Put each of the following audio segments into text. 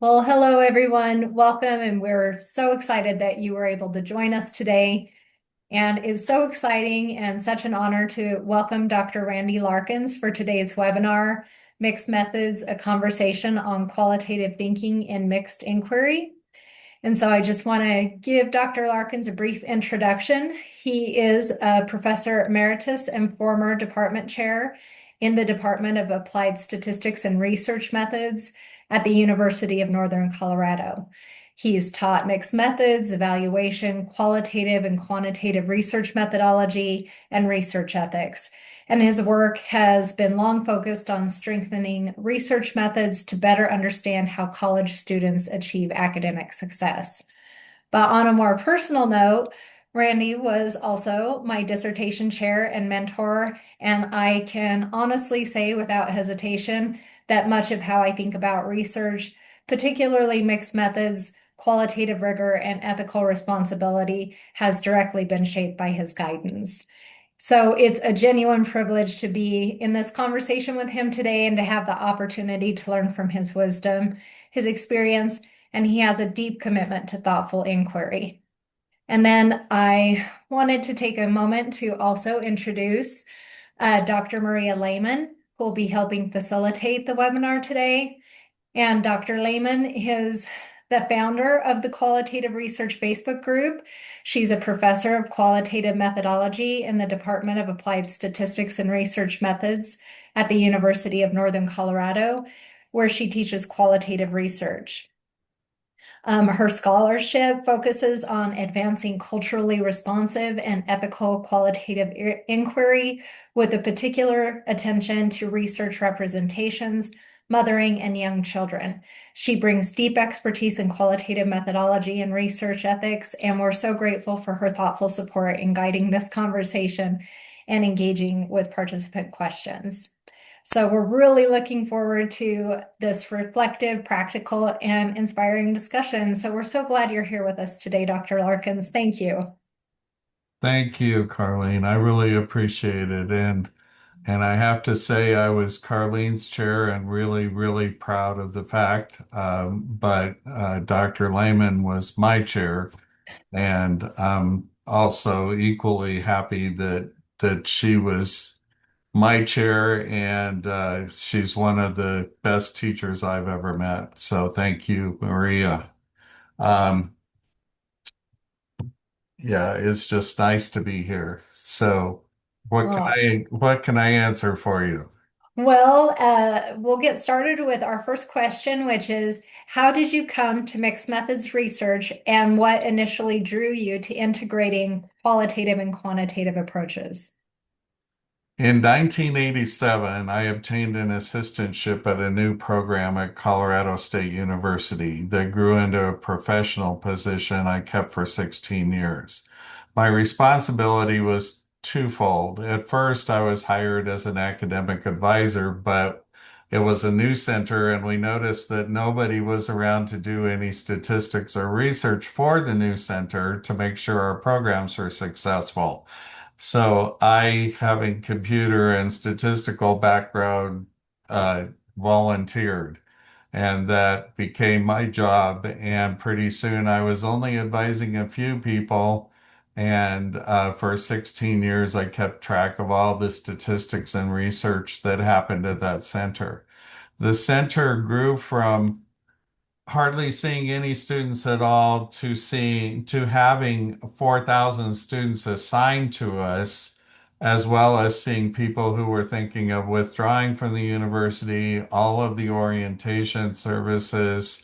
Well, hello everyone. Welcome, and we're so excited that you were able to join us today. And it's so exciting and such an honor to welcome Dr. Randy Larkins for today's webinar, Mixed Methods, a conversation on qualitative thinking in mixed inquiry. And so I just want to give Dr. Larkins a brief introduction. He is a professor emeritus and former department chair in the Department of Applied Statistics and Research Methods at the University of Northern Colorado. He's taught mixed methods, evaluation, qualitative and quantitative research methodology, and research ethics. And his work has been long focused on strengthening research methods to better understand how college students achieve academic success. But on a more personal note, Randy was also my dissertation chair and mentor, and I can honestly say without hesitation that much of how I think about research, particularly mixed methods, qualitative rigor, and ethical responsibility, has directly been shaped by his guidance. So it's a genuine privilege to be in this conversation with him today and to have the opportunity to learn from his wisdom, his experience, and he has a deep commitment to thoughtful inquiry. And then I wanted to take a moment to also introduce Dr. Maria Lehman, who will be helping facilitate the webinar today. And Dr. Lehman is the founder of the Qualitative Research Facebook group. She's a professor of qualitative methodology in the Department of Applied Statistics and Research Methods at the University of Northern Colorado, where she teaches qualitative research. Her scholarship focuses on advancing culturally responsive and ethical qualitative inquiry with a particular attention to research representations, mothering, and young children. She brings deep expertise in qualitative methodology and research ethics, and we're so grateful for her thoughtful support in guiding this conversation and engaging with participant questions. So we're really looking forward to this reflective, practical, and inspiring discussion. So we're so glad you're here with us today, Dr. Larkins. Thank you. Thank you, Carlene. I really appreciate it. And I have to say I was Carlene's chair and really proud of the fact. But Dr. Lehman was my chair, and I'm also equally happy that she was my chair, and she's one of the best teachers I've ever met. So thank you, Maria. Um, Yeah, it's just nice to be here. So, Well, what can I answer for you? we'll get started with our first question, which is, how did you come to mixed methods research and what initially drew you to integrating qualitative and quantitative approaches? In 1987, I obtained an assistantship at a new program at Colorado State University that grew into a professional position I kept for 16 years. My responsibility was twofold. At first, I was hired as an academic advisor, but it was a new center, and we noticed that nobody was around to do any statistics or research for the new center to make sure our programs were successful. So I, having computer and statistical background, volunteered, and that became my job. And pretty soon I was only advising a few people. And for 16 years, I kept track of all the statistics and research that happened at that center. The center grew from hardly seeing any students at all to having 4,000 students assigned to us, as well as seeing people who were thinking of withdrawing from the university, all of the orientation services,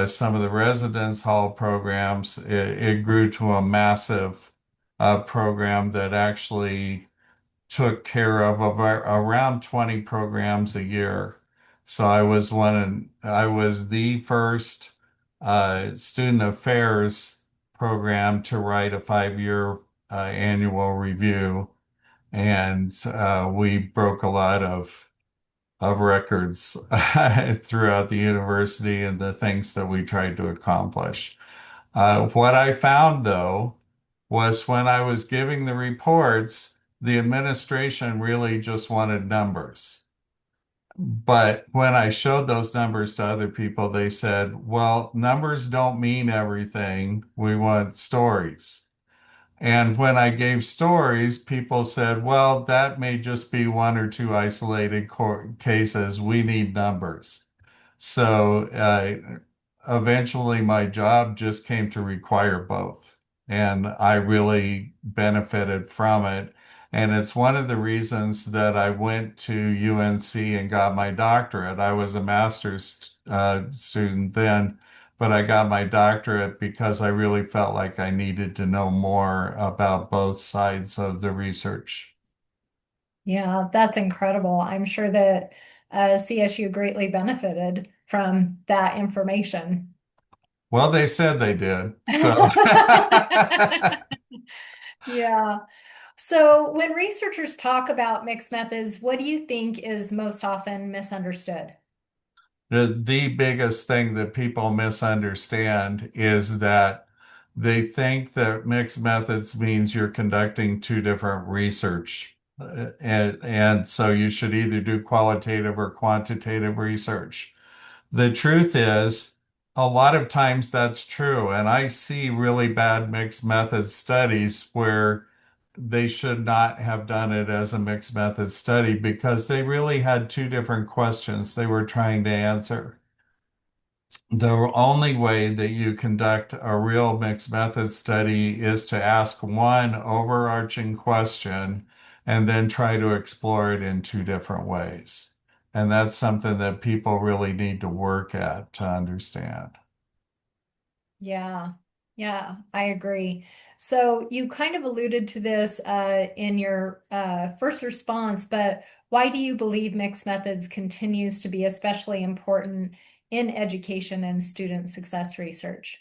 some of the residence hall programs. It grew to a massive program that actually took care of around 20 programs a year. So I was the first student affairs program to write a 5-year annual review. And we broke a lot of records throughout the university and the things that we tried to accomplish. What I found, though, was when I was giving the reports, the administration really just wanted numbers. But when I showed those numbers to other people, they said, well, numbers don't mean everything. We want stories. And when I gave stories, people said, well, that may just be one or two isolated cases. We need numbers. So eventually, my job just came to require both. And I really benefited from it. And it's one of the reasons that I went to UNC and got my doctorate. I was a master's student then, but I got my doctorate because I really felt like I needed to know more about both sides of the research. Yeah, that's incredible. I'm sure that CSU greatly benefited from that information. Well, they said they did. So, Yeah. So when researchers talk about mixed methods, what do you think is most often misunderstood? the biggest thing that people misunderstand is that they think that mixed methods means you're conducting two different research. And so you should either do qualitative or quantitative research. The truth is, a lot of times that's true. And I see really bad mixed method studies where they should not have done it as a mixed method study because they really had two different questions they were trying to answer. The only way that you conduct a real mixed method study is to ask one overarching question and then try to explore it in two different ways. And that's something that people really need to work at to understand. Yeah, yeah, I agree. So you kind of alluded to this in your first response, but why do you believe mixed methods continues to be especially important in education and student success research?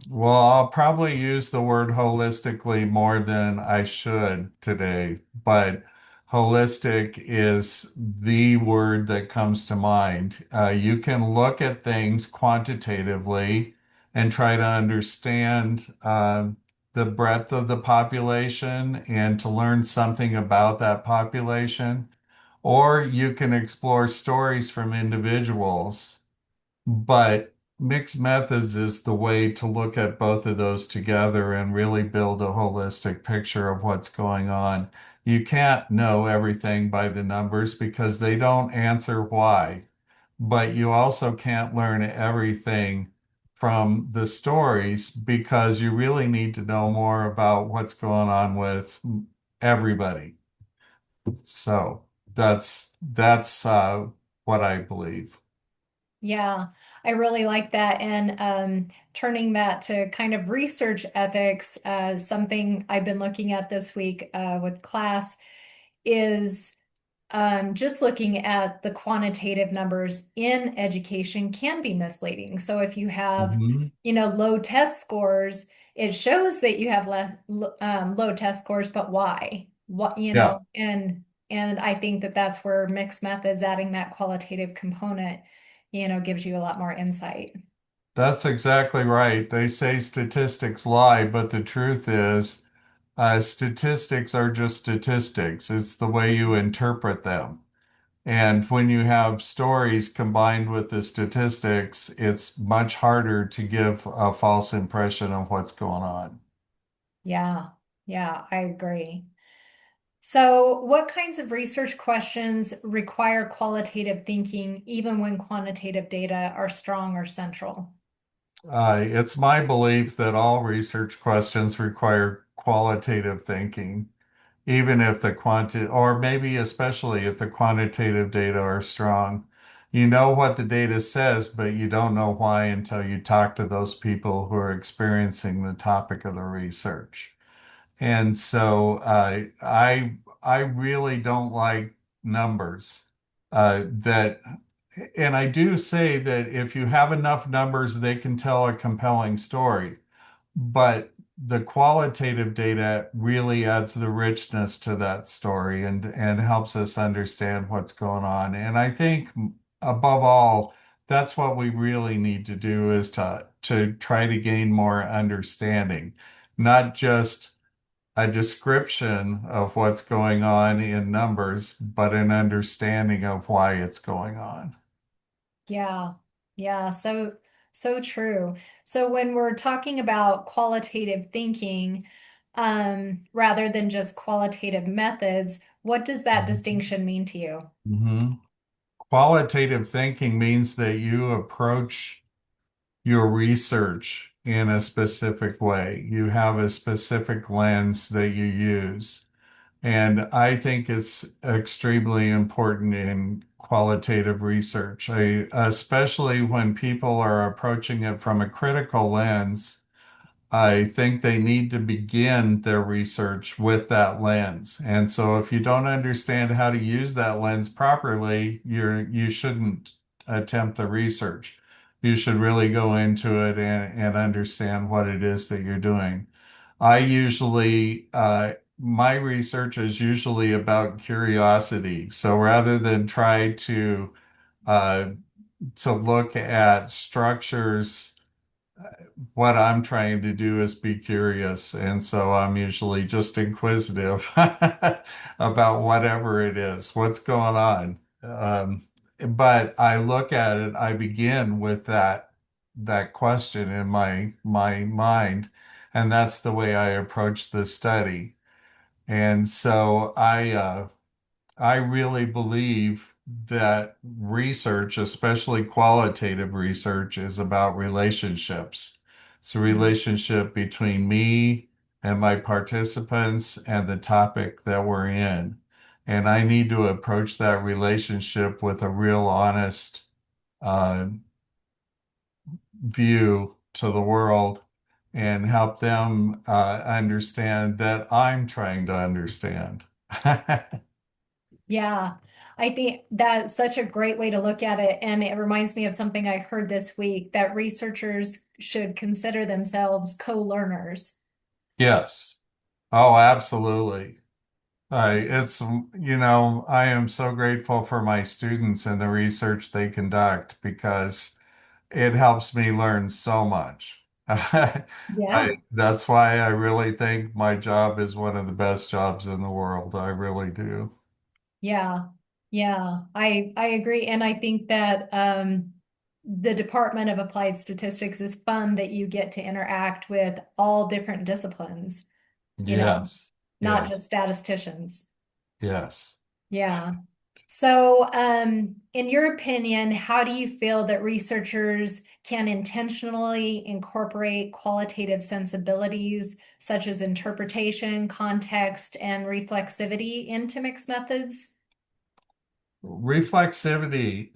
Well, I'll probably use the word holistically more than I should today, but holistic is the word that comes to mind. You can look at things quantitatively and try to understand the breadth of the population and to learn something about that population, or you can explore stories from individuals, but mixed methods is the way to look at both of those together and really build a holistic picture of what's going on. You can't know everything by the numbers because they don't answer why, but you also can't learn everything from the stories because you really need to know more about what's going on with everybody. So that's what I believe. Yeah, I really like that. And turning that to kind of research ethics, something I've been looking at this week with class is just looking at the quantitative numbers in education can be misleading. So if you have, Mhm. low test scores, it shows that you have low test scores, but why? What, Yeah. and I think that that's where mixed methods, adding that qualitative component, gives you a lot more insight. That's exactly right. They say statistics lie, but the truth is, statistics are just statistics. It's the way you interpret them. And when you have stories combined with the statistics, it's much harder to give a false impression of what's going on. Yeah, yeah, I agree. So, what kinds of research questions require qualitative thinking even when quantitative data are strong or central? It's my belief that all research questions require qualitative thinking, even if the or maybe especially if the quantitative data are strong. You know what the data says, but you don't know why until you talk to those people who are experiencing the topic of the research. And so I really don't like numbers. That and I do say that if you have enough numbers, they can tell a compelling story. But the qualitative data really adds the richness to that story and helps us understand what's going on. And I think above all, that's what we really need to do is to try to gain more understanding, not just a description of what's going on in numbers, but an understanding of why it's going on. Yeah. Yeah. So true. So when we're talking about qualitative thinking, rather than just qualitative methods, what does that distinction mean to you? Mhm. Qualitative thinking means that you approach your research in a specific way. You have a specific lens that you use. And I think it's extremely important in qualitative research, especially when people are approaching it from a critical lens. I think they need to begin their research with that lens. And so if you don't understand how to use that lens properly, you shouldn't attempt the research. You should really go into it and understand what it is that you're doing. I usually, my research is usually about curiosity. So rather than try uh, to look at structures, what I'm trying to do is be curious. And so I'm usually just inquisitive about whatever it is, what's going on. But I look at it, I begin with that question in my mind, and that's the way I approach the study. And so I really believe that research, especially qualitative research, is about relationships. It's a Mhm. relationship between me and my participants and the topic that we're in. And I need to approach that relationship with a real honest uh, view to the world and help them understand that I'm trying to understand. Yeah, I think that's such a great way to look at it. And it reminds me of something I heard this week that researchers should consider themselves co-learners. Yes. Oh, absolutely. I am so grateful for my students and the research they conduct because it helps me learn so much. Yeah. That's why I really think my job is one of the best jobs in the world. I really do. Yeah, yeah, I agree, and I think that the Department of Applied Statistics is fun that you get to interact with all different disciplines, you know, Yes. not Yes. just statisticians. Yes. Yeah. So, in your opinion, how do you feel that researchers can intentionally incorporate qualitative sensibilities such as interpretation, context, and reflexivity into mixed methods? Reflexivity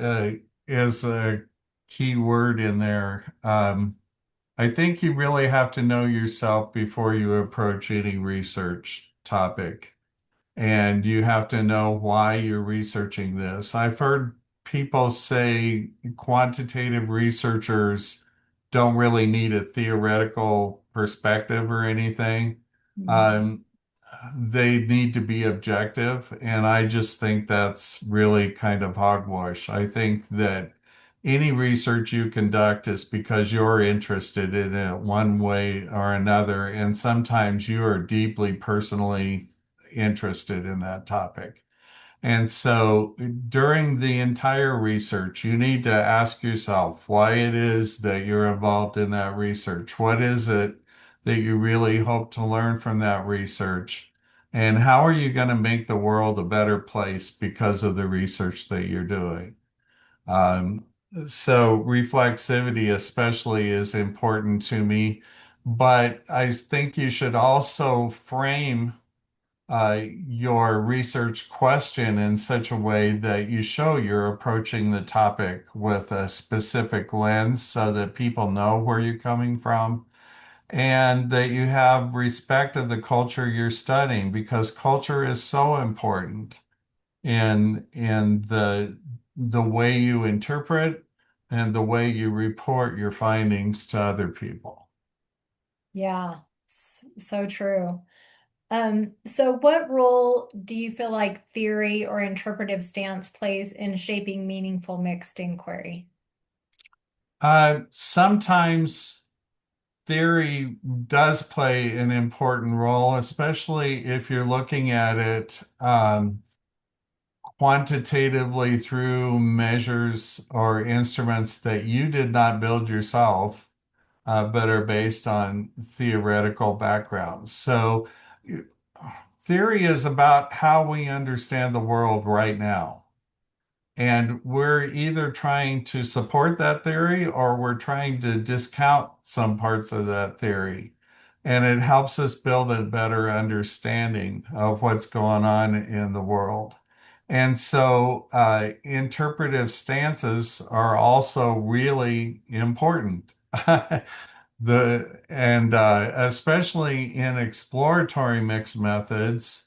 is a key word in there. I think you really have to know yourself before you approach any research topic. And you have to know why you're researching this. I've heard people say quantitative researchers don't really need a theoretical perspective or anything. Mhm. Um, they need to be objective, and I just think that's really kind of hogwash. I think that any research you conduct is because you're interested in it one way or another, and sometimes you are deeply personally interested in that topic. And so during the entire research, you need to ask yourself why it is that you're involved in that research. What is it that you really hope to learn from that research? And how are you going to make the world a better place because of the research that you're doing? Um, so reflexivity especially is important to me, but I think you should also frame your research question in such a way that you show you're approaching the topic with a specific lens so that people know where you're coming from and that you have respect of the culture you're studying because culture is so important in the way you interpret and the way you report your findings to other people. Yeah, so true. So what role do you feel like theory or interpretive stance plays in shaping meaningful mixed inquiry? Sometimes theory does play an important role, especially if you're looking at it quantitatively through measures or instruments that you did not build yourself, but are based on theoretical backgrounds. So, theory is about how we understand the world right now. And we're either trying to support that theory or we're trying to discount some parts of that theory. And it helps us build a better understanding of what's going on in the world. And so, interpretive stances are also really important. Especially in exploratory mixed methods,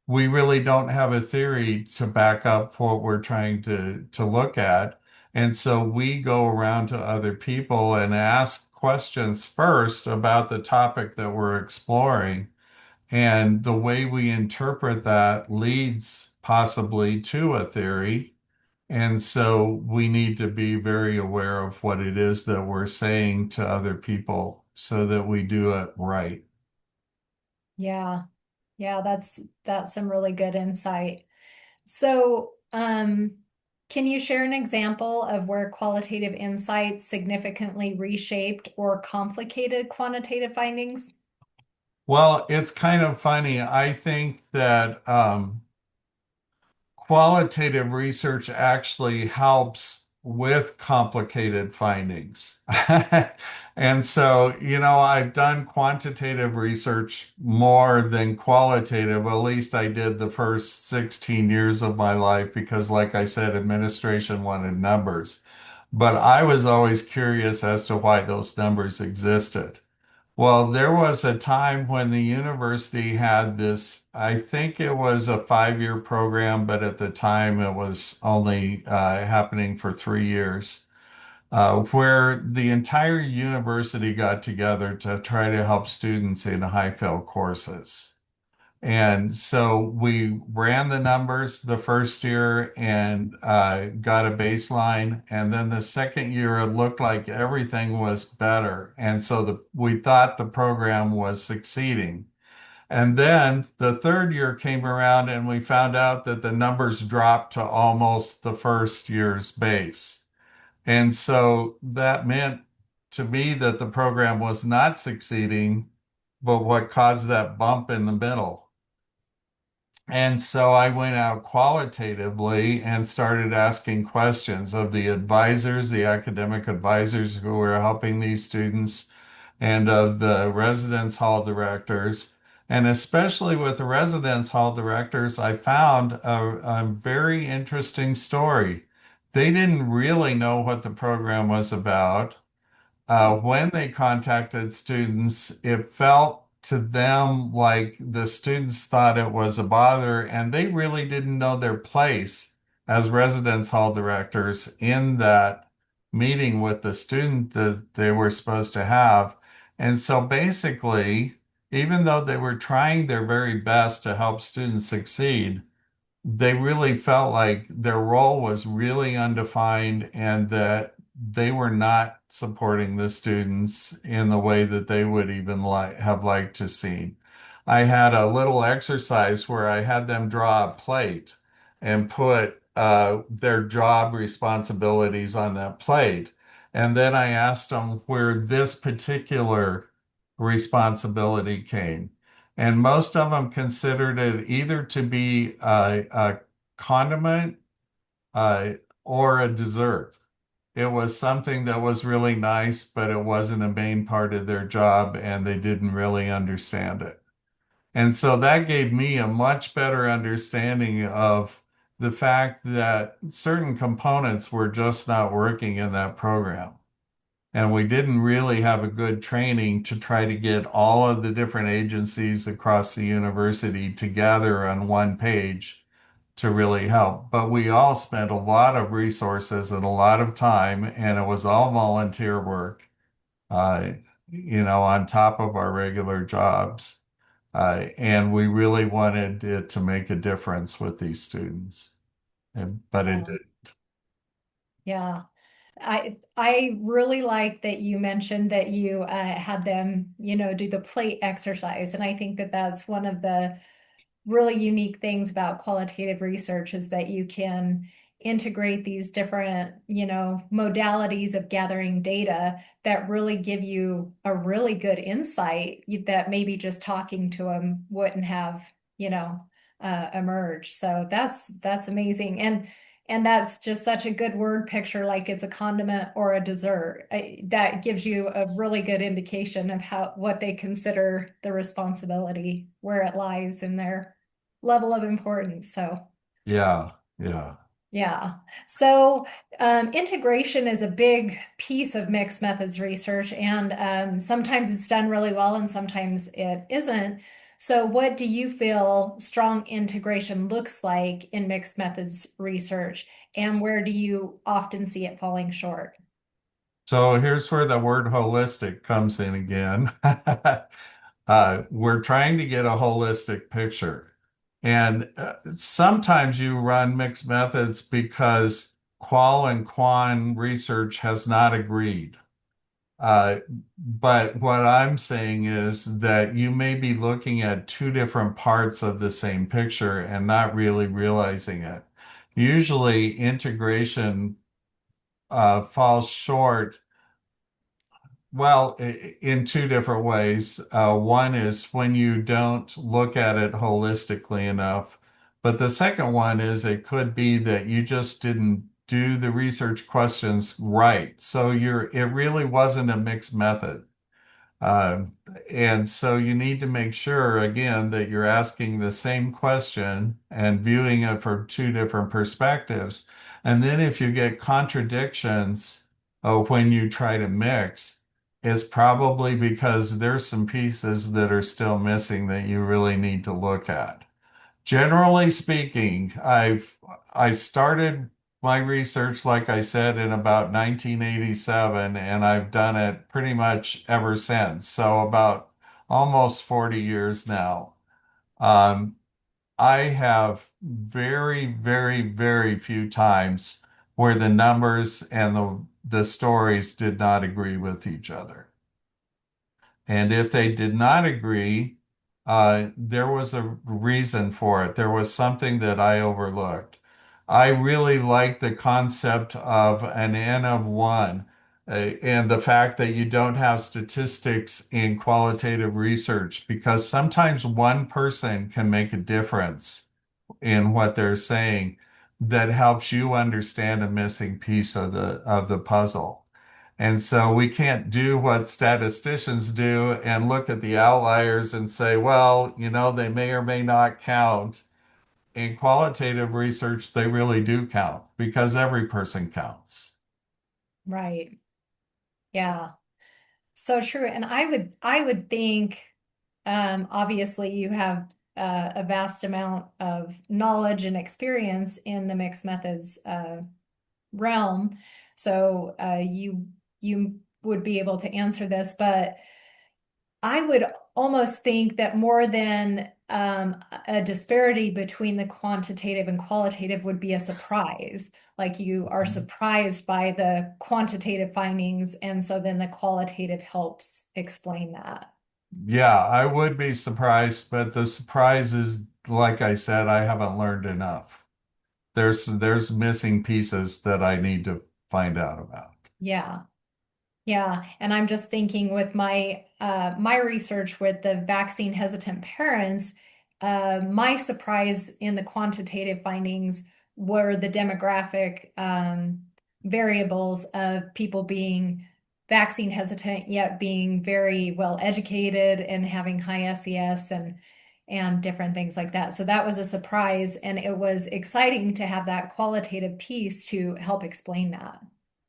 we really don't have a theory to back up what we're trying to look at. And so we go around to other people and ask questions first about the topic that we're exploring. And the way we interpret that leads possibly to a theory. And so we need to be very aware of what it is that we're saying to other people so that we do it right. Yeah. Yeah, that's some really good insight. So, can you share an example of where qualitative insights significantly reshaped or complicated quantitative findings? Well, it's kind of funny. I think that qualitative research actually helps with complicated findings. And so, I've done quantitative research more than qualitative. At least I did the first 16 years of my life because, like I said, administration wanted numbers. But I was always curious as to why those numbers existed. Well, there was a time when the university had this, I think it was a 5-year program, but at the time it was only happening for 3 years, where the entire university got together to try to help students in high fail courses. And so we ran the numbers the first year and got a baseline. And then the second year, it looked like everything was better. And so we thought the program was succeeding. And then the third year came around and we found out that the numbers dropped to almost the first year's base. And so that meant to me that the program was not succeeding, but what caused that bump in the middle. And so I went out qualitatively and started asking questions of the advisors, the academic advisors who were helping these students, and of the residence hall directors. And especially with the residence hall directors, I found a very interesting story. They didn't really know what the program was about. When they contacted students, it felt to them like the students thought it was a bother, and they really didn't know their place as residence hall directors in that meeting with the student that they were supposed to have. And so basically, even though they were trying their very best to help students succeed, they really felt like their role was really undefined and that they were not supporting the students in the way that they would even have liked to see. I had a little exercise where I had them draw a plate and put their job responsibilities on that plate. And then I asked them where this particular responsibility came. And most of them considered it either to be a condiment uh, or a dessert. It was something that was really nice, but it wasn't a main part of their job, and they didn't really understand it. And so that gave me a much better understanding of the fact that certain components were just not working in that program. And we didn't really have a good training to try to get all of the different agencies across the university together on one page to really help. But we all spent a lot of resources and a lot of time, and it was all volunteer work, uh, on top of our regular jobs. And we really wanted it to make a difference with these students, but it Yeah. did. Yeah. I really like that you mentioned that you had them, do the plate exercise, and I think that that's one of the really unique things about qualitative research is that you can integrate these different, modalities of gathering data that really give you a really good insight that maybe just talking to them wouldn't have, emerged. So that's amazing. And that's just such a good word picture, like it's a condiment or a dessert. That gives you a really good indication of what they consider the responsibility, where it lies in their level of importance. So, Yeah, yeah. yeah. So, integration is a big piece of mixed methods research, and sometimes it's done really well and sometimes it isn't. So, what do you feel strong integration looks like in mixed methods research, and where do you often see it falling short? So here's where the word holistic comes in again. We're trying to get a holistic picture. And sometimes you run mixed methods because qual and quan research has not agreed. Uh, but what I'm saying is that you may be looking at two different parts of the same picture and not really realizing it. Usually, integration falls short, well, in two different ways. One is when you don't look at it holistically enough. But the second one is it could be that you just didn't do the research questions right. So it really wasn't a mixed method. Um, and so you need to make sure, again, that you're asking the same question and viewing it from two different perspectives. And then if you get contradictions when you try to mix, it's probably because there's some pieces that are still missing that you really need to look at. Generally speaking, I started my research, like I said, in about 1987, and I've done it pretty much ever since. So about almost 40 years now. Um, I have very, very, very few times where the numbers and the stories did not agree with each other. And if they did not agree, there was a reason for it. There was something that I overlooked. I really like the concept of an N of one, and the fact that you don't have statistics in qualitative research because sometimes one person can make a difference in what they're saying that helps you understand a missing piece of the puzzle. And so we can't do what statisticians do and look at the outliers and say, well, they may or may not count. In qualitative research, they really do count because every person counts. Right. Yeah. So true. And I would think, obviously you have a vast amount of knowledge and experience in the mixed methods realm. So you would be able to answer this, but I would almost think that more than a disparity between the quantitative and qualitative would be a surprise. Like you are surprised by the quantitative findings, and so then the qualitative helps explain that. Yeah, I would be surprised, but the surprise is, like I said, I haven't learned enough. There's missing pieces that I need to find out about. Yeah. Yeah, and I'm just thinking with my research with the vaccine hesitant parents, my surprise in the quantitative findings were the demographic variables of people being vaccine hesitant yet being very well educated and having high SES and different things like that. So that was a surprise, and it was exciting to have that qualitative piece to help explain that.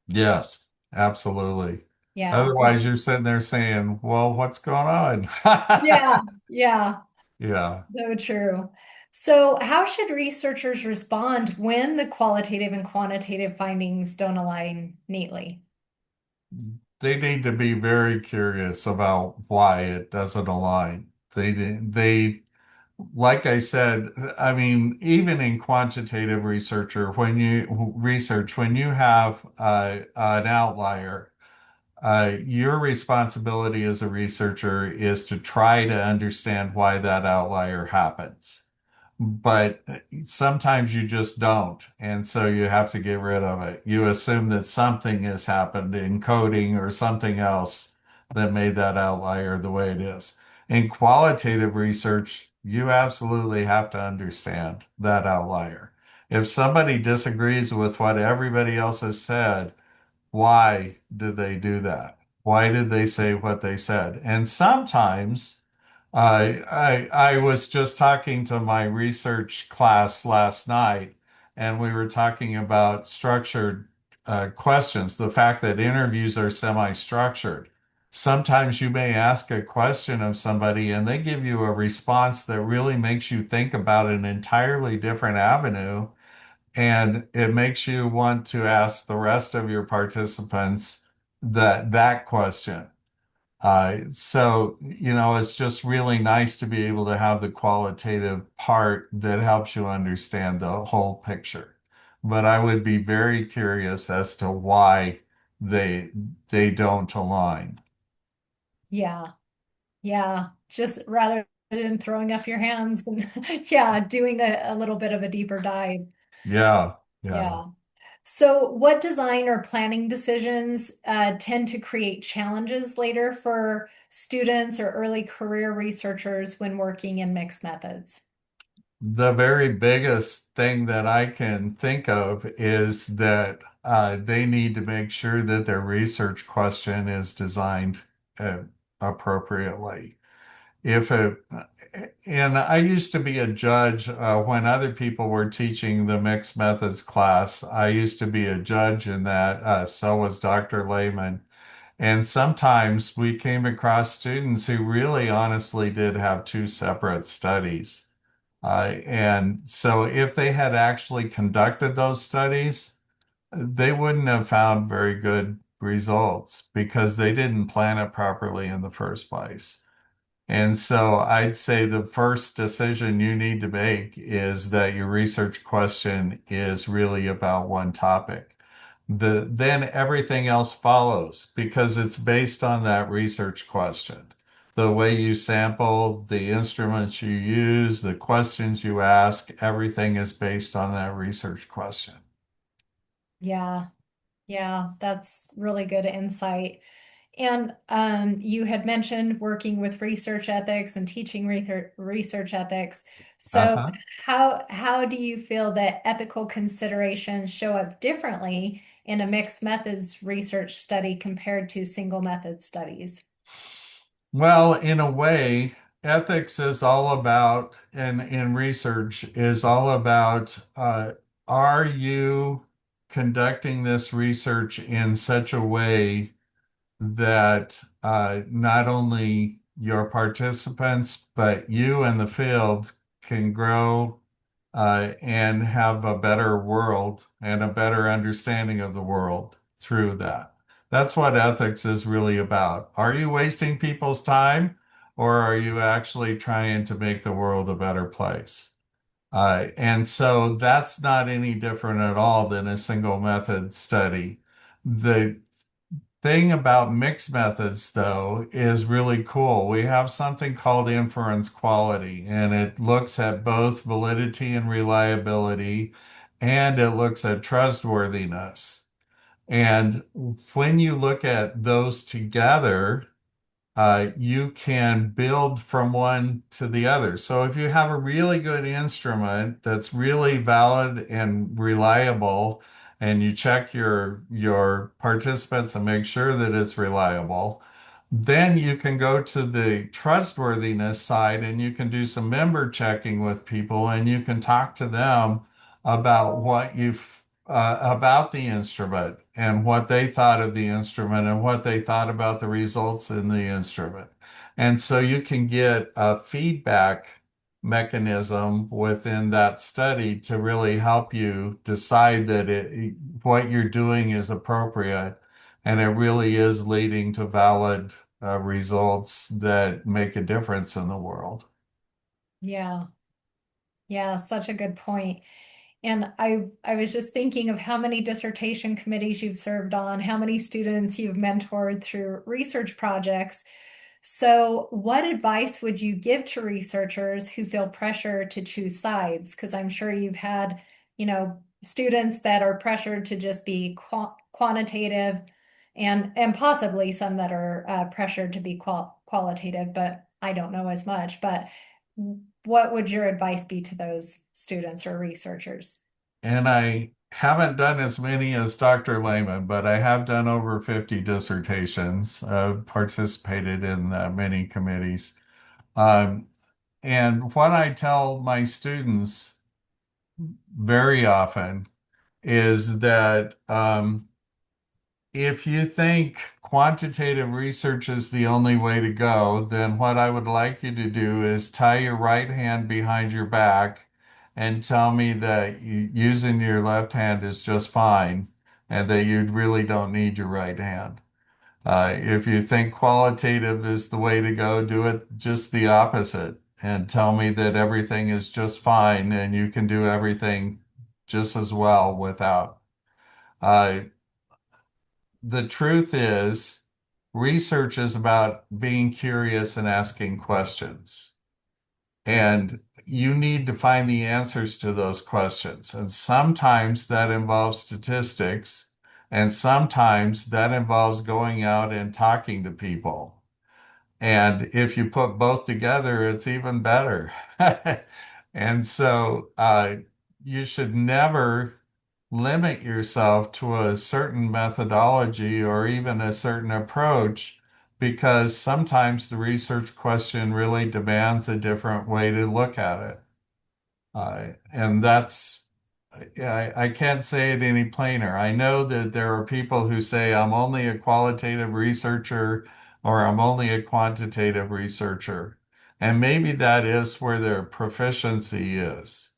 Yes, absolutely. Yeah. Otherwise, you're sitting there saying, well, what's going on? Yeah, yeah, Yeah. so true. So, how should researchers respond when the qualitative and quantitative findings don't align neatly? They need to be very curious about why it doesn't align. They like I said, I mean, even in quantitative research, when you have an outlier, your responsibility as a researcher is to try to understand why that outlier happens. But sometimes you just don't. And so you have to get rid of it. You assume that something has happened in coding or something else that made that outlier the way it is. In qualitative research, you absolutely have to understand that outlier. If somebody disagrees with what everybody else has said, why did they do that? Why did they say what they said? And sometimes I was just talking to my research class last night, and we were talking about structured questions, the fact that interviews are semi-structured. Sometimes you may ask a question of somebody and they give you a response that really makes you think about an entirely different avenue, and it makes you want to ask the rest of your participants that question. It's just really nice to be able to have the qualitative part that helps you understand the whole picture. But I would be very curious as to why they they don't align. Yeah, yeah. Just rather than throwing up your hands and yeah, doing a little bit of a deeper dive. Yeah, yeah. Yeah. So, what design or planning decisions tend to create challenges later for students or early career researchers when working in mixed methods? The very biggest thing that I can think of is that they need to make sure that their research question is designed uh, appropriately. If it, and I used to be a judge when other people were teaching the mixed methods class. I used to be a judge in that. So was Dr. Lehman. And sometimes we came across students who really honestly did have two separate studies. And so if they had actually conducted those studies, they wouldn't have found very good results because they didn't plan it properly in the first place. And so I'd say the first decision you need to make is that your research question is really about one topic. Then everything else follows because it's based on that research question. The way you sample, the instruments you use, the questions you ask, everything is based on that research question. Yeah, yeah, that's really good insight. And you had mentioned working with research ethics and teaching research ethics. So Uh-huh. how do you feel that ethical considerations show up differently in a mixed methods research study compared to single method studies? Well, in a way, ethics is all about, and in research is all about, are you conducting this research in such a way that not only your participants, but you and the field can grow and have a better world and a better understanding of the world through that. That's what ethics is really about. Are you wasting people's time, or are you actually trying to make the world a better place? And so that's not any different at all than a single method study. The thing about mixed methods, though, is really cool. We have something called inference quality, and it looks at both validity and reliability, and it looks at trustworthiness. And when you look at those together, you can build from one to the other. So if you have a really good instrument that's really valid and reliable, and you check your participants and make sure that it's reliable, then you can go to the trustworthiness side and you can do some member checking with people and you can talk to them about what you've about the instrument and what they thought of the instrument and what they thought about the results in the instrument. And so you can get a feedback mechanism within that study to really help you decide that what you're doing is appropriate and it really is leading to valid results that make a difference in the world. Yeah. Yeah, such a good point. And I was just thinking of how many dissertation committees you've served on, how many students you've mentored through research projects. So, what advice would you give to researchers who feel pressure to choose sides? Because I'm sure you've had, students that are pressured to just be quantitative and possibly some that are pressured to be qualitative, but I don't know as much. But what would your advice be to those students or researchers? And I haven't done as many as Dr. Lehman, but I have done over 50 dissertations, participated in many committees. Um, and what I tell my students very often is that if you think quantitative research is the only way to go, then what I would like you to do is tie your right hand behind your back and tell me that using your left hand is just fine and that you really don't need your right hand. If you think qualitative is the way to go, do it just the opposite and tell me that everything is just fine and you can do everything just as well without. Uh, the truth is, research is about being curious and asking questions. And you need to find the answers to those questions. And sometimes that involves statistics, and sometimes that involves going out and talking to people. And if you put both together, it's even better. And so you should never limit yourself to a certain methodology or even a certain approach because sometimes the research question really demands a different way to look at it. And that's, I can't say it any plainer. I know that there are people who say, I'm only a qualitative researcher or I'm only a quantitative researcher. And maybe that is where their proficiency is.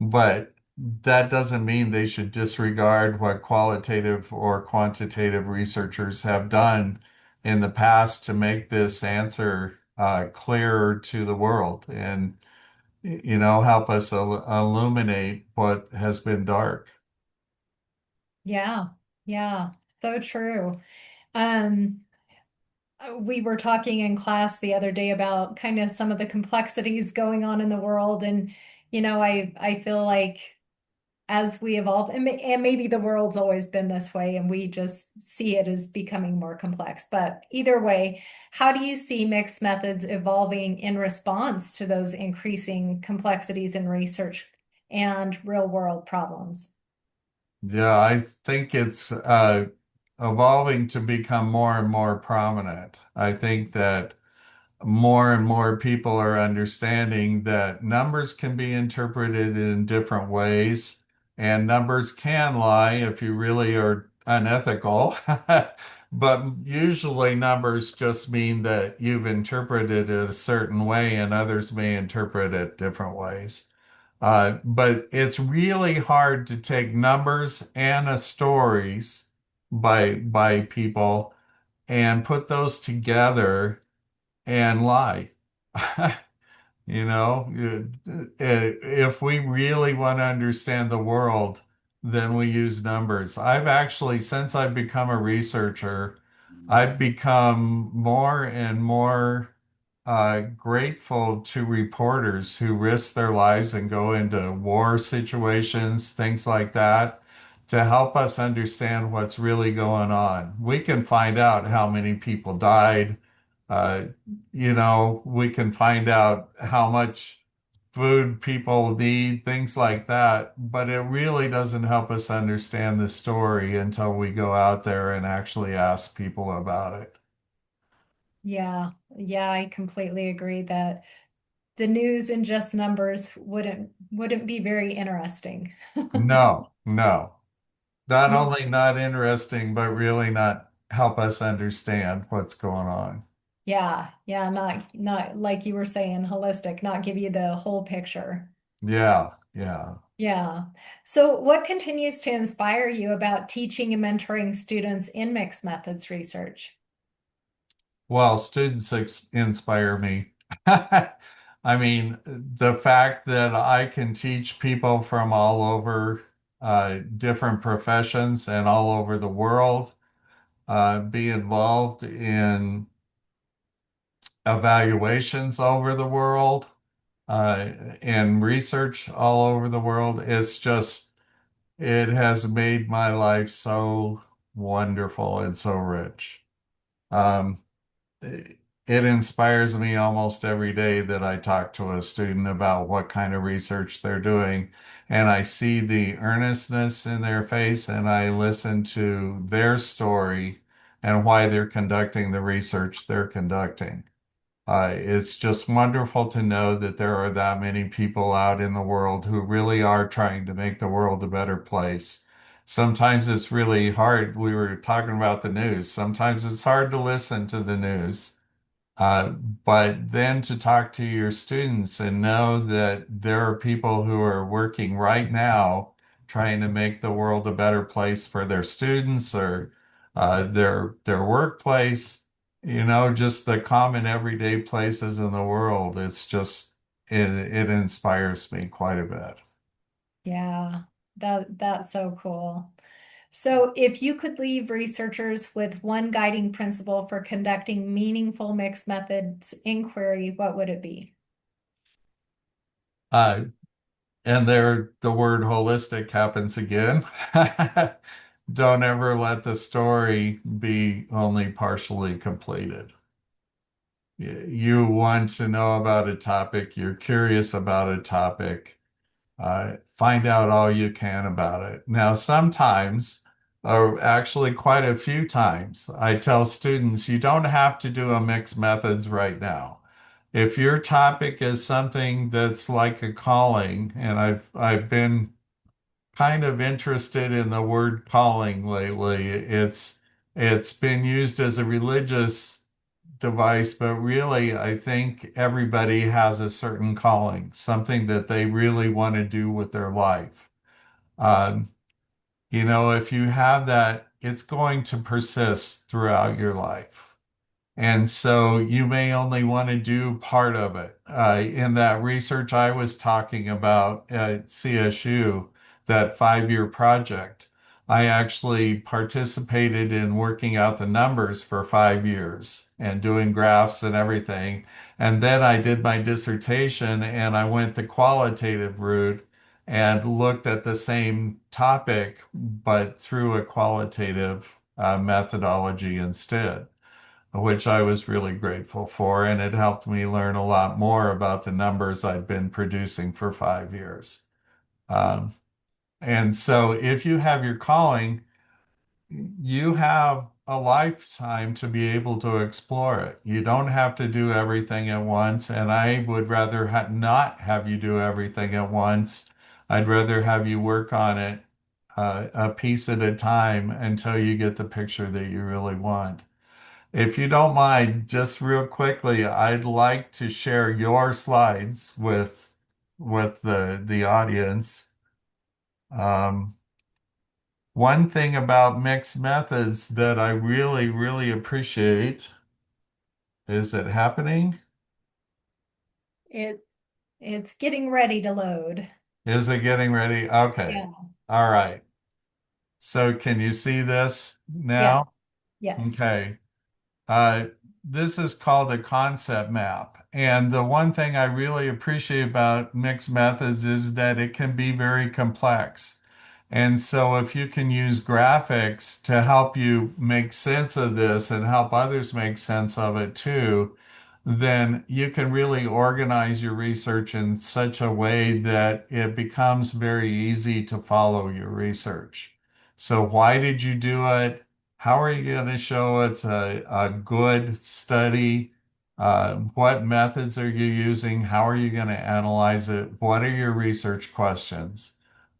But that doesn't mean they should disregard what qualitative or quantitative researchers have done in the past to make this answer clearer to the world. And help us illuminate what has been dark. Yeah, yeah, so true. Um, we were talking in class the other day about kind of some of the complexities going on in the world, and I feel like as we evolve, and maybe the world's always been this way, and we just see it as becoming more complex. But either way, how do you see mixed methods evolving in response to those increasing complexities in research and real world problems? Yeah, I think it's evolving to become more and more prominent. I think that more and more people are understanding that numbers can be interpreted in different ways, and numbers can lie if you really are unethical. But usually, numbers just mean that you've interpreted it a certain way, and others may interpret it different ways. But it's really hard to take numbers and stories by people and put those together and lie. If we really want to understand the world, then we use numbers. I've actually, since I've become a researcher, I've become more and more grateful to reporters who risk their lives and go into war situations, things like that, to help us understand what's really going on. We can find out how many people died. Uh, we can find out how much food people need, things like that, but it really doesn't help us understand the story until we go out there and actually ask people about it. Yeah, yeah, I completely agree that the news and just numbers wouldn't be very interesting. No, no. Not only not interesting, but really not help us understand what's going on. Yeah, yeah, not like you were saying, holistic, not give you the whole picture. Yeah, yeah. Yeah. So what continues to inspire you about teaching and mentoring students in mixed methods research? Well, students inspire me. I mean, the fact that I can teach people from all over different professions and all over the world, be involved in evaluations all over the world, uh, and research all over the world, it has made my life so wonderful and so rich. Um, it inspires me almost every day that I talk to a student about what kind of research they're doing. And I see the earnestness in their face and I listen to their story and why they're conducting the research they're conducting. It's just wonderful to know that there are that many people out in the world who really are trying to make the world a better place. Sometimes it's really hard. We were talking about the news. Sometimes it's hard to listen to the news. But then to talk to your students and know that there are people who are working right now trying to make the world a better place for their students or their workplace, just the common everyday places in the world. It inspires me quite a bit. Yeah, that's so cool. So, if you could leave researchers with one guiding principle for conducting meaningful mixed methods inquiry, what would it be? Uh, and there, the word holistic happens again. Don't ever let the story be only partially completed. You want to know about a topic, you're curious about a topic, find out all you can about it. Now, sometimes, or actually quite a few times, I tell students you don't have to do a mixed methods right now. If your topic is something that's like a calling, and I've been kind of interested in the word calling lately. It's been used as a religious device, but really I think everybody has a certain calling, something that they really want to do with their life. Um, if you have that, it's going to persist throughout your life. And so you may only want to do part of it. In that research I was talking about at CSU, that 5-year project, I actually participated in working out the numbers for 5 years and doing graphs and everything. And then I did my dissertation and I went the qualitative route and looked at the same topic, but through a qualitative methodology instead, which I was really grateful for. And it helped me learn a lot more about the numbers I'd been producing for 5 years. Um, and so if you have your calling, you have a lifetime to be able to explore it. You don't have to do everything at once. And I would rather not have you do everything at once. I'd rather have you work on it a piece at a time until you get the picture that you really want. If you don't mind, just real quickly, I'd like to share your slides with the audience. Um, One thing about mixed methods that I really, really appreciate is it happening? It it's getting ready to load. Is it getting ready? Okay. Yeah. All right. So can you see this Yeah. now? Yes. Okay. Uh, this is called a concept map. And the one thing I really appreciate about mixed methods is that it can be very complex. And so if you can use graphics to help you make sense of this and help others make sense of it too, then you can really organize your research in such a way that it becomes very easy to follow your research. So why did you do it? How are you going to show it's a good study? What methods are you using? How are you going to analyze it? What are your research questions?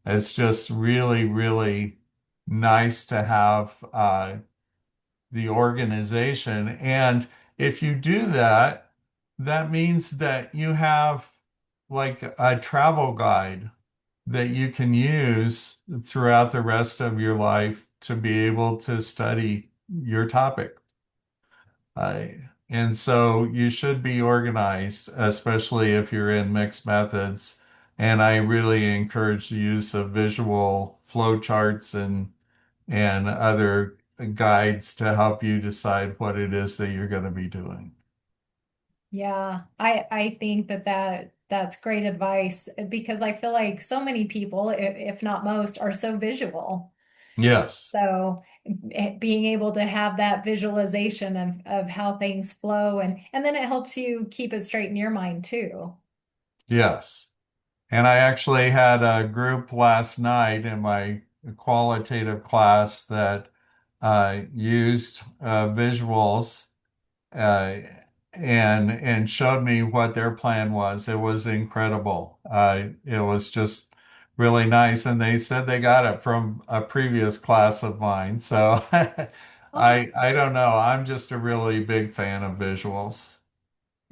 It's just really, really nice to have the organization. And if you do that, that means that you have like a travel guide that you can use throughout the rest of your life to be able to study your topic. And so you should be organized, especially if you're in mixed methods. And I really encourage the use of visual flow charts and other guides to help you decide what it is that you're going to be doing. Yeah, I think that's great advice because I feel like so many people, if not most, are so visual. Yes, So being able to have that visualization of how things flow and then it helps you keep it straight in your mind too. yes. And I actually had a group last night in my qualitative class that used visuals uh, and showed me what their plan was. It was incredible. It was just really nice, and they said they got it from a previous class of mine. So Oh, I don't know. I'm just a really big fan of visuals.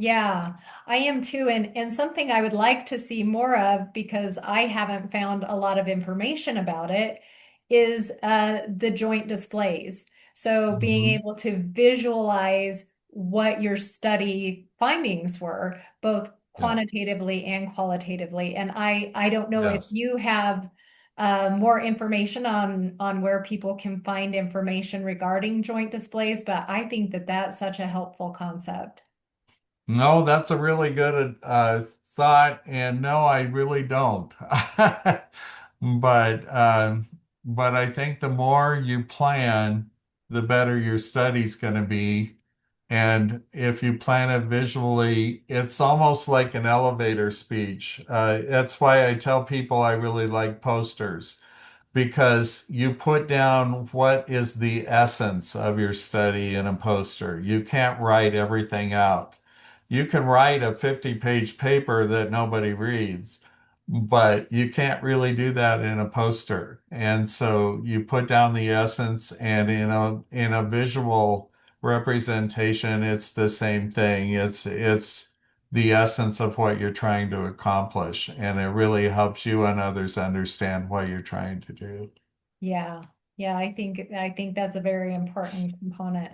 yeah, I am too. And something I would like to see more of because I haven't found a lot of information about it is the joint displays. So being Mhm. able to visualize what your study findings were, both Yeah. quantitatively and qualitatively. And I don't know if Yes. you have more information on where people can find information regarding joint displays, but I think that that's such a helpful concept. No, that's a really good thought, and no, I really don't. But but I think the more you plan, the better your study's going to be. And if you plan it visually, it's almost like an elevator speech. That's why I tell people I really like posters because you put down what is the essence of your study in a poster. You can't write everything out. You can write a 50-page paper that nobody reads, but you can't really do that in a poster. And so you put down the essence, and in a visual representation, it's the same thing. It's the essence of what you're trying to accomplish, and it really helps you and others understand what you're trying to do. Yeah. Yeah, I think that's a very important component.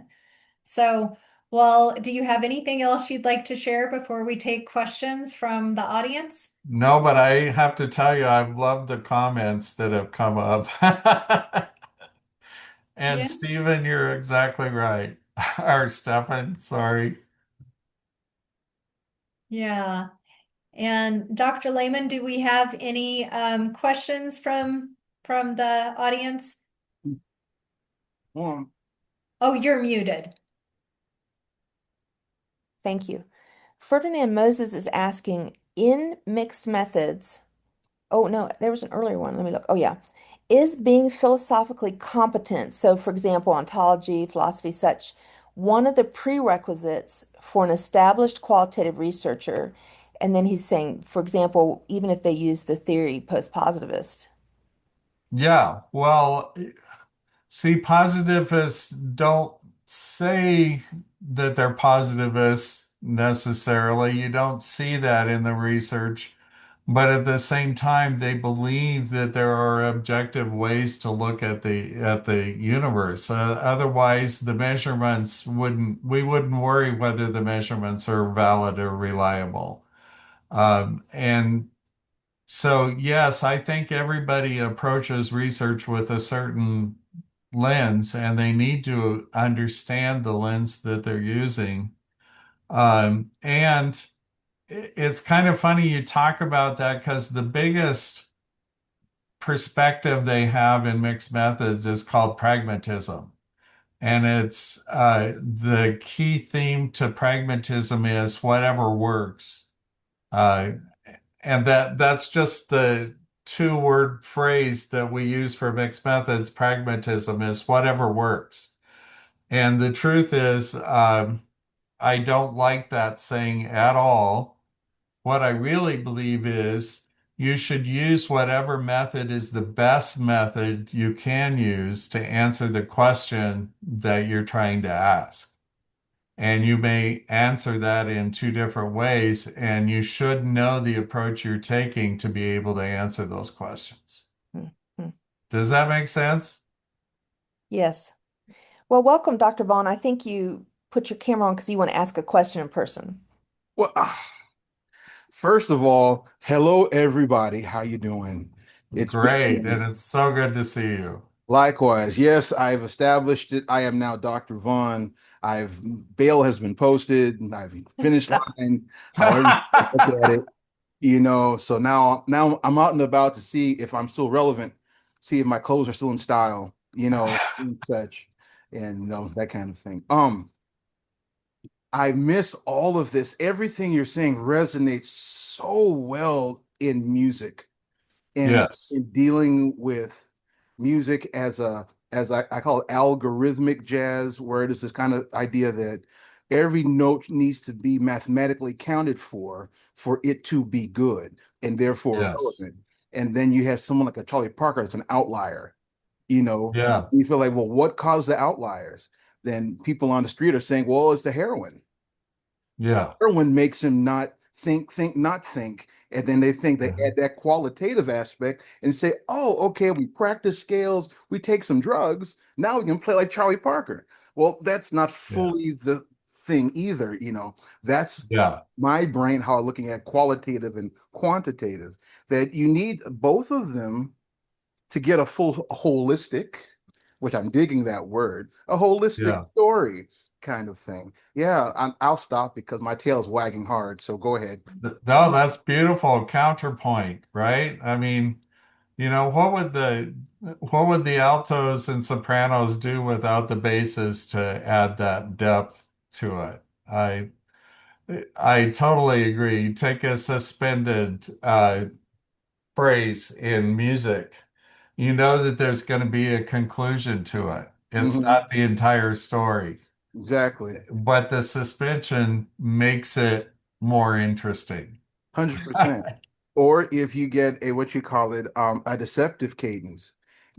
So, well, do you have anything else you'd like to share before we take questions from the audience? No, but I have to tell you, I've loved the comments that have come up. And Yeah. Stephen, you're exactly right. Or Stefan, sorry. Yeah. And Dr. Lehman, do we have any questions from the audience? Um, Oh, you're muted. Thank you. Ferdinand Moses is asking, in mixed methods, oh no, there was an earlier one. Let me look. Oh yeah. Is being philosophically competent, so for example, ontology, philosophy, such, one of the prerequisites for an established qualitative researcher? And then he's saying, for example, even if they use the theory post-positivist. Yeah, well, see, positivists don't say that they're positivists necessarily. You don't see that in the research. But at the same time, they believe that there are objective ways to look at the universe. Otherwise, the measurements wouldn't we wouldn't worry whether the measurements are valid or reliable. And so, yes, I think everybody approaches research with a certain lens, and they need to understand the lens that they're using. And it's kind of funny you talk about that because the biggest perspective they have in mixed methods is called pragmatism. And it's the key theme to pragmatism is whatever works. Uh, and that's just the two-word phrase that we use for mixed methods. Pragmatism is whatever works. And the truth is, I don't like that saying at all. What I really believe is you should use whatever method is the best method you can use to answer the question that you're trying to ask. And you may answer that in two different ways, and you should know the approach you're taking to be able to answer those questions. Hmm, hmm. Does that make sense? Yes. Well, welcome, Dr. Vaughn. I think you put your camera on because you want to ask a question in person. Well, first of all, hello everybody. How you doing? It's been a Great. And minute. it's so good to see you. Likewise, yes, I've established it. I am now Dr. Vaughn. I've bail has been posted, and I've finished line, however you look at it, So now I'm out and about to see if I'm still relevant, see if my clothes are still in style, and such, and that kind of thing. I miss all of this. Everything you're saying resonates so well in music and Yes. in dealing with music as I call it algorithmic jazz, where it is this kind of idea that every note needs to be mathematically counted for it to be good and therefore Yes. relevant. And then you have someone like a Charlie Parker that's an outlier, you know. Yeah. You feel like, well, what caused the outliers? Then people on the street are saying, well, it's the heroin. Yeah. Heroin makes him not think, not think. And then they Mhm. add that qualitative aspect and say, oh, okay, we practice scales, we take some drugs, now we can play like Charlie Parker. Well, that's not Yeah. fully the thing either. That's Yeah. my brain, how I'm looking at qualitative and quantitative, that you need both of them to get a full holistic, which I'm digging that word, a holistic Yeah. story kind of thing. Yeah, I'll stop because my tail is wagging hard. So go ahead. No, that's beautiful counterpoint, right? I mean, what would the altos and sopranos do without the basses to add that depth to it? I totally agree. Take a suspended phrase in music. You know that there's going to be a conclusion to it. It's Hmm. not the entire story, Exactly. but the suspension makes it more interesting. 100%. Or if you get a what you call it, a deceptive cadence,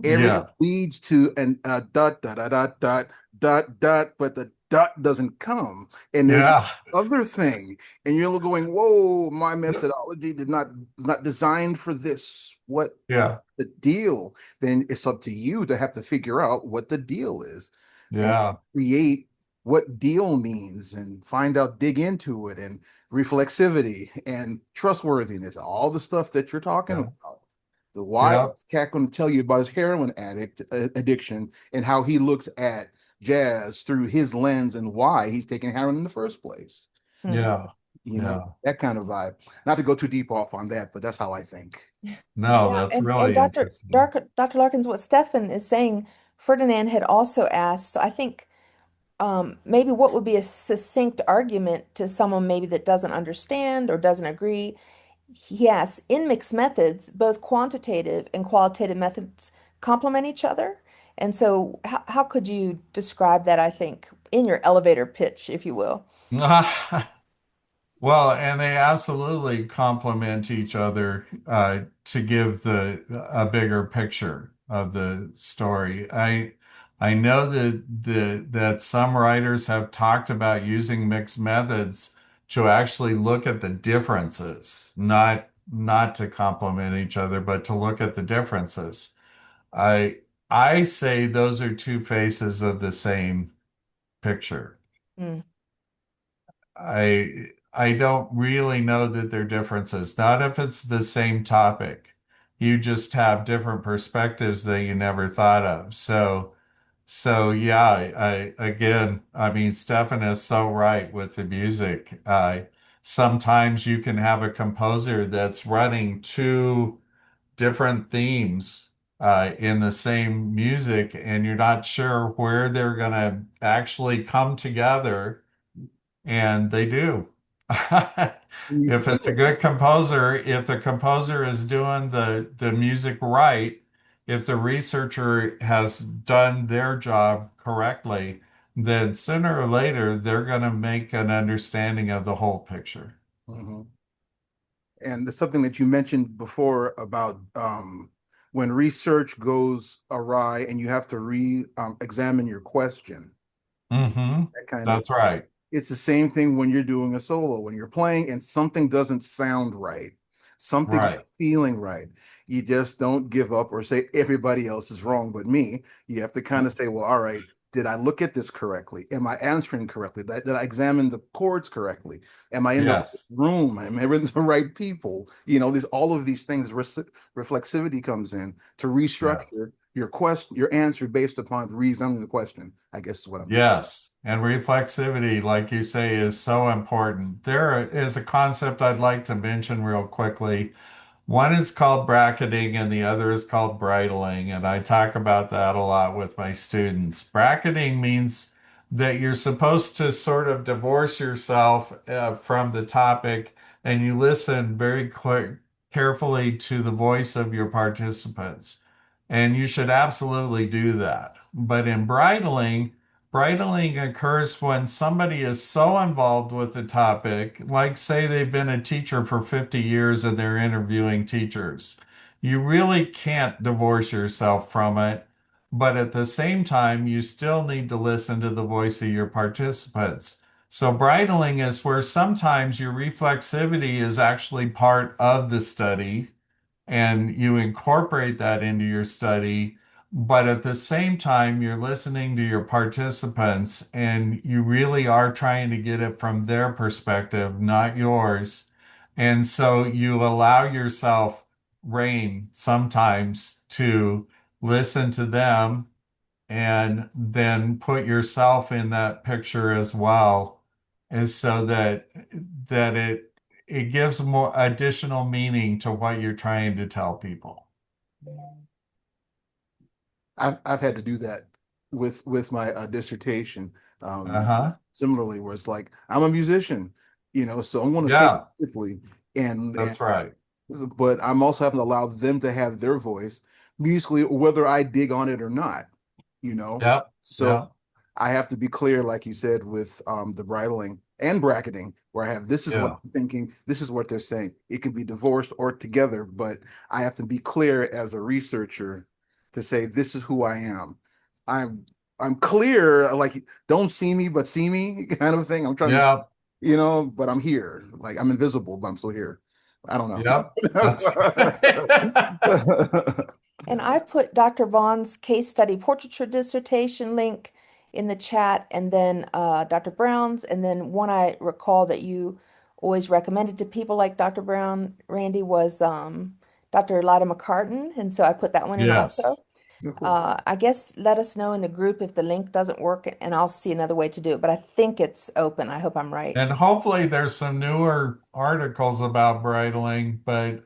everything Yeah. leads to an dot dot dot dot dot dot dot, but the dot doesn't come, and there's Yeah. other thing, and you're going, "Whoa, my methodology is not designed for this. What Yeah. the deal?" Then it's up to you to have to figure out what the deal is, and Yeah. create what deal means, and find out, dig into it, and reflexivity and trustworthiness, all the stuff that you're talking Yeah. about. The why Yeah. is Cat going to tell you about his heroin addiction and how he looks at jazz through his lens and why he's taking heroin in the first place. Hmm. Yeah. Yeah. That kind of vibe. Not to go too deep off on that, but that's how I think. No, Yeah, that's and really interesting. Dr. Larkins, what Stefan is saying, Ferdinand had also asked, so I think maybe what would be a succinct argument to someone maybe that doesn't understand or doesn't agree. Yes, in mixed methods, both quantitative and qualitative methods complement each other. And so, how could you describe that, I think, in your elevator pitch, if you will? Well, and they absolutely complement each other to give the a bigger picture of the story. I know that some writers have talked about using mixed methods to actually look at the differences, not to complement each other, but to look at the differences. I I say those are two faces of the same picture. Mm, I don't really know that they're differences. Not if it's the same topic. You just have different perspectives that you never thought of. So yeah, I again, I mean, Stefan is so right with the music. Sometimes you can have a composer that's running two different themes in the same music, and you're not sure where they're gonna actually come together and they do. You If see it's a it. good composer, if the composer is doing the music right, if the researcher has done their job correctly, then sooner or later they're going to make an understanding of the whole picture. Mhm. And there's something that you mentioned before about when research goes awry and you have to examine your question, Hmm. that kind of. That's right. It's the same thing when you're doing a solo, when you're playing and something doesn't sound right, something's Right. not feeling right. You just don't give up or say everybody else is wrong but me. You have to kind of say, well, all right, Did I look at this correctly? Am I answering correctly? Did I examine the chords correctly? Am I in the right Yes. room? Am I with the right people? All of these things, reflexivity comes in to Yes. restructure your answer based upon reasoning the question, I guess is what I'm getting. Yes. And reflexivity, like you say, is so important. There is a concept I'd like to mention real quickly. One is called bracketing and the other is called bridling. And I talk about that a lot with my students. Bracketing means that you're supposed to sort of divorce yourself from the topic and you listen very carefully to the voice of your participants. And you should absolutely do that. But in bridling occurs when somebody is so involved with the topic, like say they've been a teacher for 50 years and they're interviewing teachers. You really can't divorce yourself from it, but at the same time, you still need to listen to the voice of your participants. So bridling is where sometimes your reflexivity is actually part of the study and you incorporate that into your study. But at the same time, you're listening to your participants and you really are trying to get it from their perspective, not yours. And so you allow yourself rein sometimes to listen to them and then put yourself in that picture as well, and so that it gives more additional meaning to what you're trying to tell people. I've had to do that with my dissertation. Uh-huh. Similarly, where it's like I'm a musician, so I want to think Yeah, musically, and that's right. but I'm also having to allow them to have their voice musically, whether I dig on it or not, you know. Yep. So Yep. I have to be clear, like you said, with the bridling and bracketing, where I have this is what Yeah. I'm thinking, this is what they're saying. It can be divorced or together, but I have to be clear as a researcher to say this is who I am. I'm I'm clear, like don't see me but see me kind of thing. I'm trying to, Yep. but I'm here. Like I'm invisible, but I'm still here. I don't Yep. That's right. know. And I put Dr. Vaughn's case study portraiture dissertation link in the chat, and then Dr. Brown's, and then one I recall that you always recommended to people like Dr. Brown, Randy, was Dr. Lida McCartan, and so I put that one in also. Yes. Yeah, cool. I guess let us know in the group if the link doesn't work, and I'll see another way to do it. But I think it's open. I hope I'm right. And hopefully there's some newer articles about bridling, but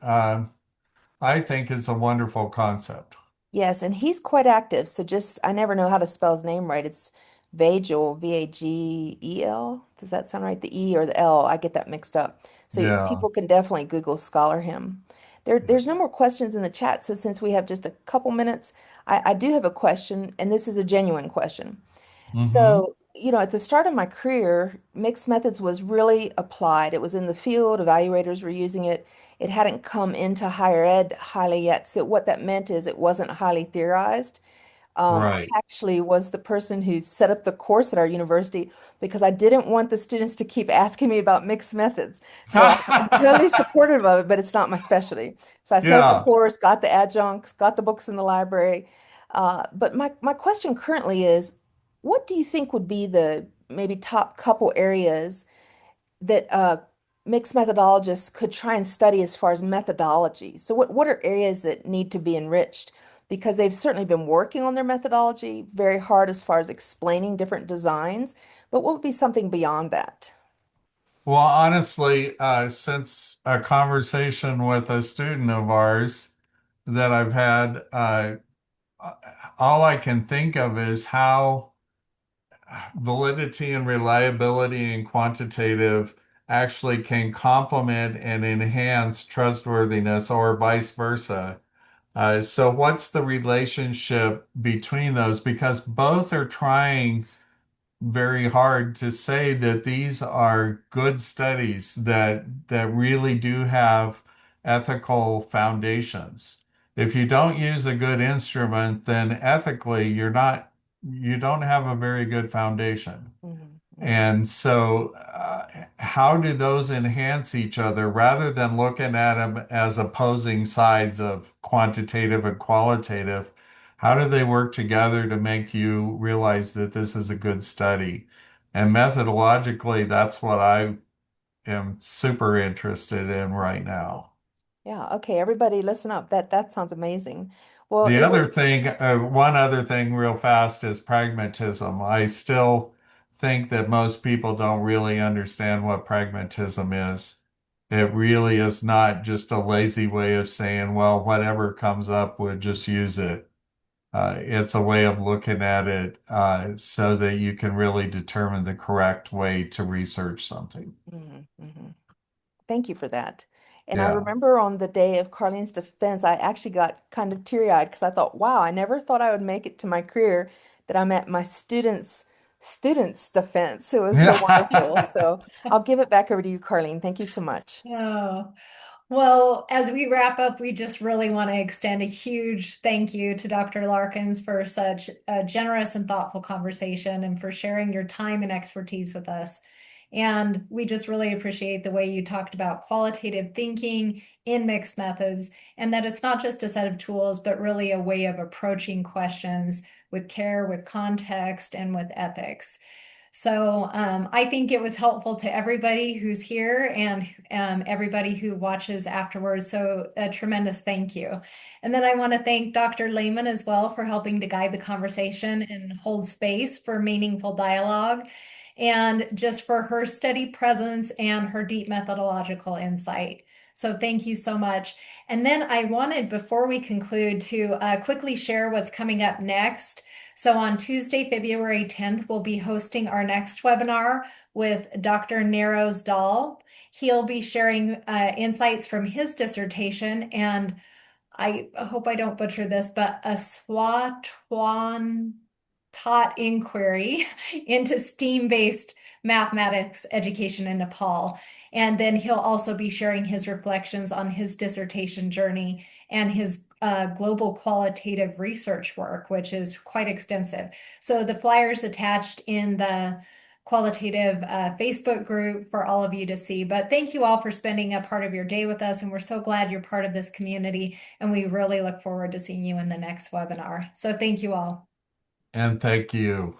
I think it's a wonderful concept. Yes, and he's quite active. So just, I never know how to spell his name right. It's Vagel, Vagel. Does that sound right? The E or the L, I get that mixed up. So Yeah. people can definitely Google scholar him. There's no more questions in the chat. So since we have just a couple minutes, I do have a question, and this is a genuine question. Mm-hmm. So, at the start of my career, mixed methods was really applied. It was in the field, evaluators were using it. It hadn't come into higher ed highly yet. So, what that meant is it wasn't highly theorized. Right. I actually was the person who set up the course at our university because I didn't want the students to keep asking me about mixed methods. So, I'm totally supportive of it, but it's not my specialty. So, I set up the Yeah. course, got the adjuncts, got the books in the library. But my question currently is, what do you think would be the maybe top couple areas that mixed methodologists could try and study as far as methodology? So what are areas that need to be enriched? Because they've certainly been working on their methodology very hard as far as explaining different designs, but what would be something beyond that? Well, honestly, since a conversation with a student of ours that I've had, all I can think of is how validity and reliability and quantitative actually can complement and enhance trustworthiness or vice versa. So, what's the relationship between those? Because both are trying very hard to say that these are good studies that really do have ethical foundations. If you don't use a good instrument, then ethically you don't have a very good foundation. Mhm, mhm, And so, how do those enhance each other rather than looking at them as opposing sides of quantitative and qualitative? How do they work together to make you realize that this is a good study? And methodologically, that's what I am super interested in right now. Yeah, okay, everybody listen up. That sounds amazing. Well, The it other was thing, one other thing real fast is pragmatism. I still think that most people don't really understand what pragmatism is. It really is not just a lazy way of saying, well, whatever comes up, we'll just use it. It's a way of looking at it so that you can really determine the correct way to research something. Mhm, mhm. Thank you for that. And I Yeah. remember on the day of Carlene's defense, I actually got kind of teary-eyed because I thought, wow, I never thought I would make it to my career that I'm at my students' defense. It was so wonderful. So I'll give it back over to you, Carlene. Thank you so much. Oh, well, as we wrap up, we just really want to extend a huge thank you to Dr. Larkins for such a generous and thoughtful conversation and for sharing your time and expertise with us. And we just really appreciate the way you talked about qualitative thinking in mixed methods, and that it's not just a set of tools, but really a way of approaching questions with care, with context, and with ethics. So I think it was helpful to everybody who's here and everybody who watches afterwards. So a tremendous thank you. And then I want to thank Dr. Lehman as well for helping to guide the conversation and hold space for meaningful dialogue, and just for her steady presence and her deep methodological insight. So thank you so much. And then I wanted, before we conclude, to quickly share what's coming up next. So on Tuesday, February 10th, we'll be hosting our next webinar with Dr. Narrows Dahl. He'll be sharing insights from his dissertation, and I hope I don't butcher this, but a Swatwan taught inquiry into STEAM-based mathematics education in Nepal. And then he'll also be sharing his reflections on his dissertation journey and his global qualitative research work, which is quite extensive. So the flyers attached in the qualitative Facebook group for all of you to see. But thank you all for spending a part of your day with us. And we're so glad you're part of this community. And we really look forward to seeing you in the next webinar. So thank you all. And thank you.